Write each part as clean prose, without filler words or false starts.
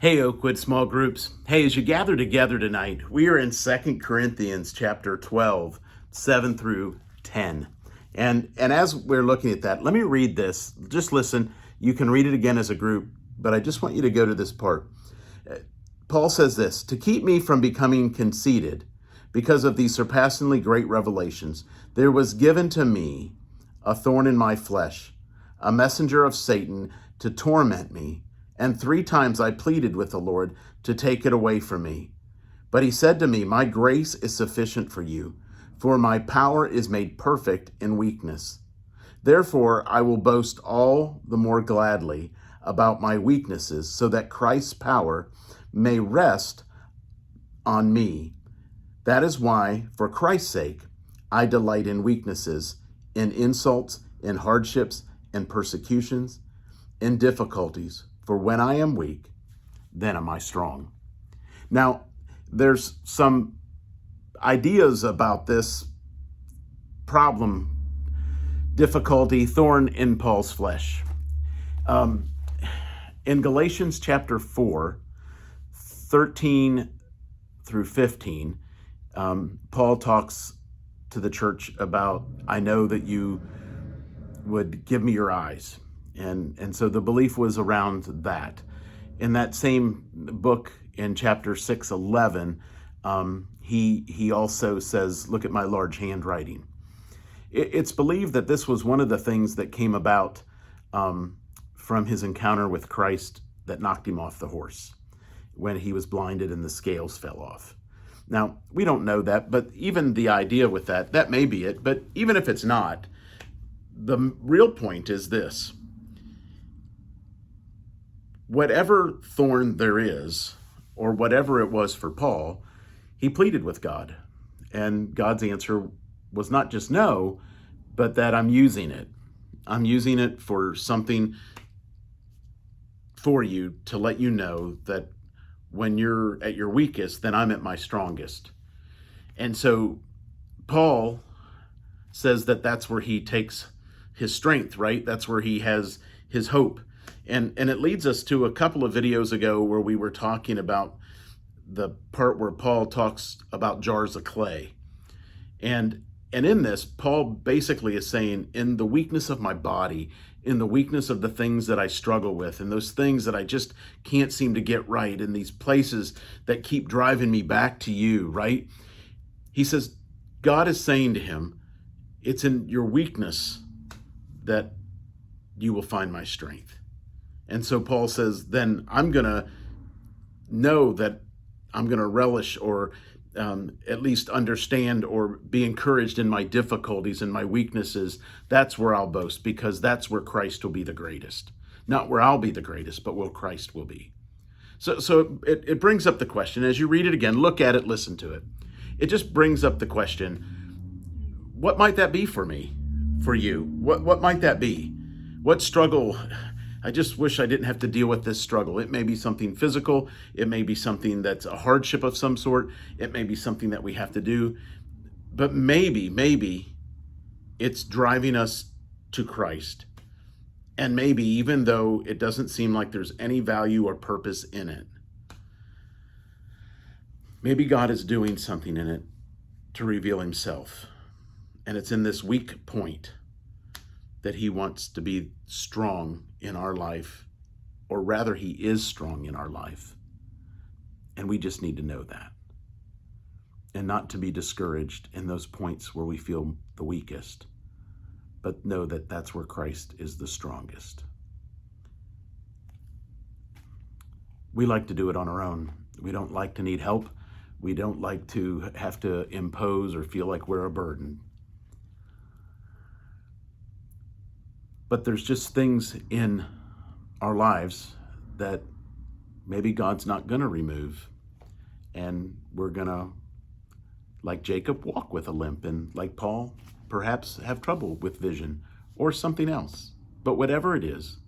Hey, Oakwood small groups. Hey, as you gather together tonight, we are in 2 Corinthians chapter 12, 7 through 10. And as we're looking at that, let me read this. Just listen. You can read it again as a group, but I just want you to go to this part. Paul says this, "To keep me from becoming conceited, because of these surpassingly great revelations, there was given to me a thorn in my flesh, a messenger of Satan to torment me. And 3 times I pleaded with the Lord to take it away from me. But he said to me, 'My grace is sufficient for you, for my power is made perfect in weakness. Therefore, I will boast all the more gladly about my weaknesses, so that Christ's power may rest on me. That is why, for Christ's sake, I delight in weaknesses, in insults, in hardships, in persecutions, in difficulties. For when I am weak, then am I strong.'" Now, there's some ideas about this problem, difficulty, thorn in Paul's flesh. In Galatians chapter 4, 13 through 15, Paul talks to the church about, "I know that you would give me your eyes." And so the belief was around that. In that same book, in chapter 6:11, he also says, "Look at my large handwriting." It's believed that this was one of the things that came about from his encounter with Christ that knocked him off the horse when he was blinded and the scales fell off. Now, we don't know that, but even the idea with that may be it. But even if it's not, the real point is this. Whatever thorn there is, or whatever it was for Paul, he pleaded with God. And God's answer was not just no, but that I'm using it. I'm using it for something for you, to let you know that when you're at your weakest, then I'm at my strongest. And so Paul says that that's where he takes his strength, right? That's where he has his hope. And it leads us to a couple of videos ago where we were talking about the part where Paul talks about jars of clay. And in this, Paul basically is saying, in the weakness of my body, in the weakness of the things that I struggle with, and those things that I just can't seem to get right, in these places that keep driving me back to you, right? He says, God is saying to him, it's in your weakness that you will find my strength. And so Paul says, then I'm going to know that I'm going to relish, or at least understand or be encouraged in my difficulties and my weaknesses. That's where I'll boast, because that's where Christ will be the greatest. Not where I'll be the greatest, but where Christ will be. So it brings up the question, as you read it again, look at it, listen to it. It just brings up the question, what might that be for me, for you? What might that be? What struggle? I just wish I didn't have to deal with this struggle. It may be something physical. It may be something that's a hardship of some sort. It may be something that we have to do. But maybe it's driving us to Christ. And maybe, even though it doesn't seem like there's any value or purpose in it, maybe God is doing something in it to reveal himself. And it's in this weak point that he wants to be strong in our life, or rather he is strong in our life. And we just need to know that, and not to be discouraged in those points where we feel the weakest, but know that that's where Christ is the strongest. We like to do it on our own. We don't like to need help. We don't like to have to impose or feel like we're a burden. But there's just things in our lives that maybe God's not going to remove. And we're going to, like Jacob, walk with a limp, and like Paul, perhaps have trouble with vision or something else. But whatever it is,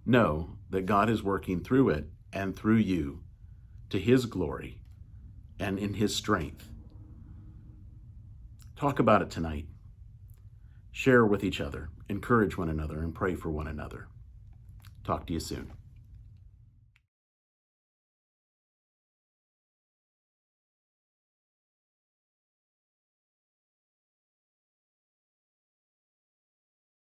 know that God is working through it and through you to his glory and in his strength. Talk about it tonight. Share with each other, encourage one another, and pray for one another. Talk to you soon.